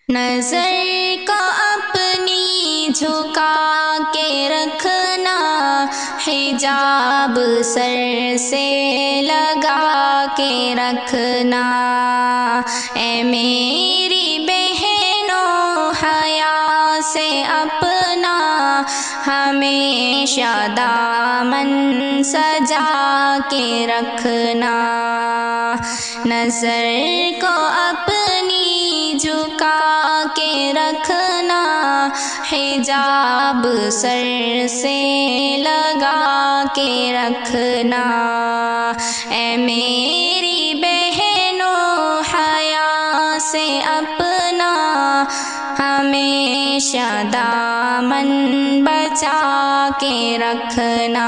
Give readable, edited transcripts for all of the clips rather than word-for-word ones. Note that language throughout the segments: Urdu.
نظر کو اپنی جھکا کے رکھنا، حجاب سر سے لگا کے رکھنا۔ اے میری بہنوں حیا سے اپنا ہمیشہ دامن سجا کے رکھنا۔ نظر کو اپنی جھکا کے رکھنا، حجاب سر سے لگا کے رکھنا۔ اے میری بہنوں حیا سے اپنا ہمیشہ دامن بچا کے رکھنا۔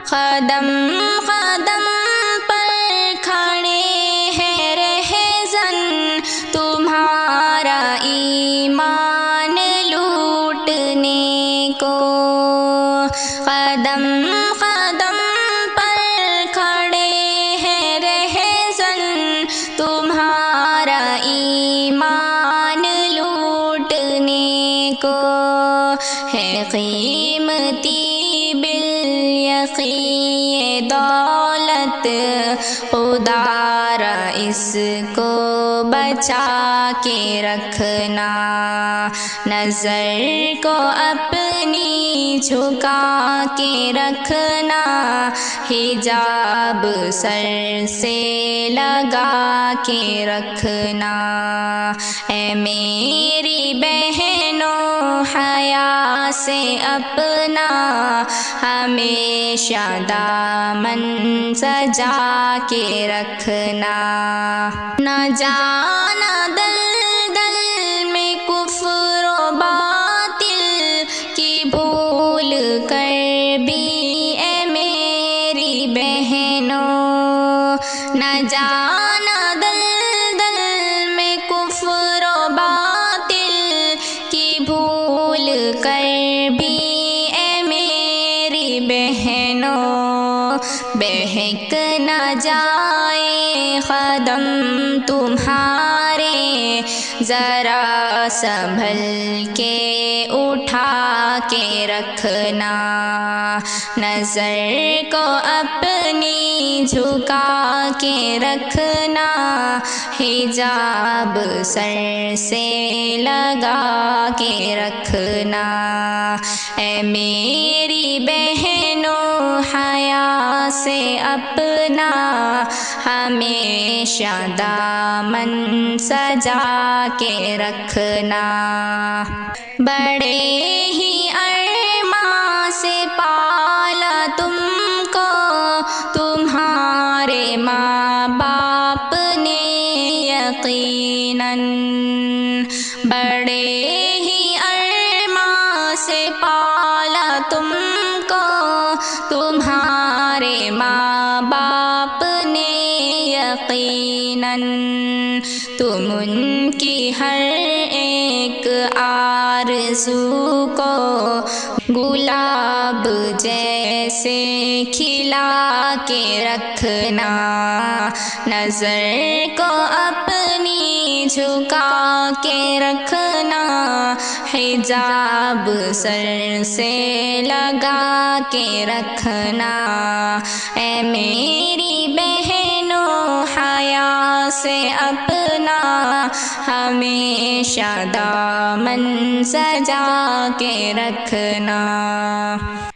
قدم قدم پر کھڑے ہیں رہزن تمہارا ایمان لوٹنے کو۔ قدم قدم پر کھڑے ہیں رہزن تمہارا ایمان لوٹنے کو۔ ہے قیمتی بالیقین یہ دولت خدا را، اس کو بچا کے رکھنا۔ نظر کو اپنی جھکا کے رکھنا، حجاب سر سے لگا کے رکھنا۔ اے میری بہنوں حیا سے اپنا ہمیشہ دامن سجا کے رکھنا۔ نہ جانا دلدل میں کفر و باطل کی بھول کر بھی اے میری بہنوں۔ نہ جانا دلدل میں کفر و باطل کی بھول کر بھی اے میری بہنوں۔ بہک نہ جائے قدم تمہارے، ذرا سنبھل کے اٹھا کے رکھنا۔ نظر کو اپنی جھکا کے رکھنا، حجاب سر سے لگا کے رکھنا۔ اے میری بہنوں حیا سے اپنا ہمیشہ دامن سجا کے رکھنا۔ بڑے ہی ارماں سے پالا تم کو تمہارے ماں باپ نے یقیناً۔ بڑے ہی ارماں سے پالا تم کو تمہارے ماں باپ نے یقیناً۔ تم ان کی ہر ایک آرزو کو گلاب جیسے کھلا کے رکھنا۔ نظر کو اپنی جھکا کے رکھنا، حجاب سر سے لگا کے رکھنا۔ اے میری بہنوں حیا سے اپنا ہمیشہ دامن سجا کے رکھنا۔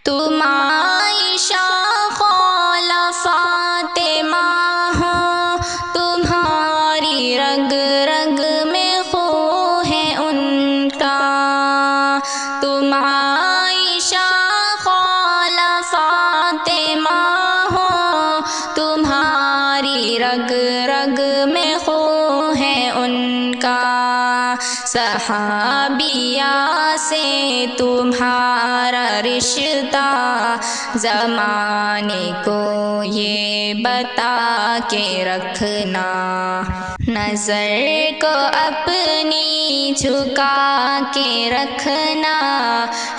تم عائشہ خولا فاطمہ ہو، تمہاری رگ رگ میں خون ہے ان کا۔ تم عائشہ خولا فاطمہ ہو، تمہاری رگ رگ میں خون ہے ان کا۔ صحابیہ سے تمہارا رشتہ زمانے کو یہ بتا کے رکھنا۔ نظر کو اپنی جھکا کے رکھنا،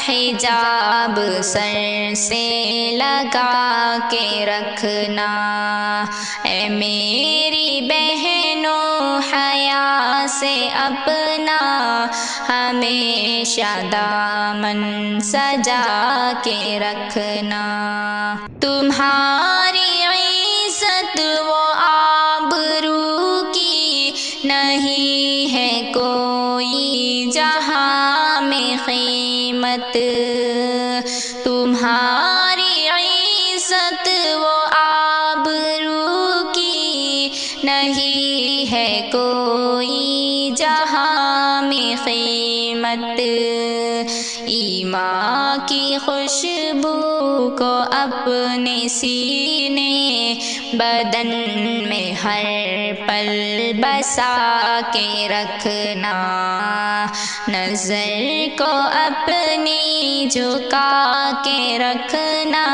حجاب سر سے لگا کے رکھنا۔ اے میری بہنوں حیا سے اپنا ہمیشہ دامن سجا کے رکھنا، تمہاری عزت و آبرو کی نہیں ہے کوئی جہاں میں قیمت، تمہاری عزت و آبرو کی نہیں ہے کوئی جہاں میں قیمت، ایمان کی خوشبو کو اپنے سینے بدن میں ہر پل بسا کے رکھنا، نظر کو اپنی جھکا کے رکھنا،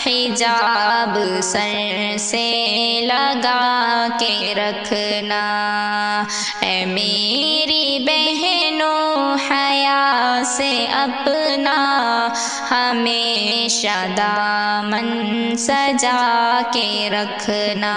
حجاب سر سے لگا کے رکھنا، اے میری بہنوں حیا سے اپنا ہمیشہ دامن سجا کے رکھنا۔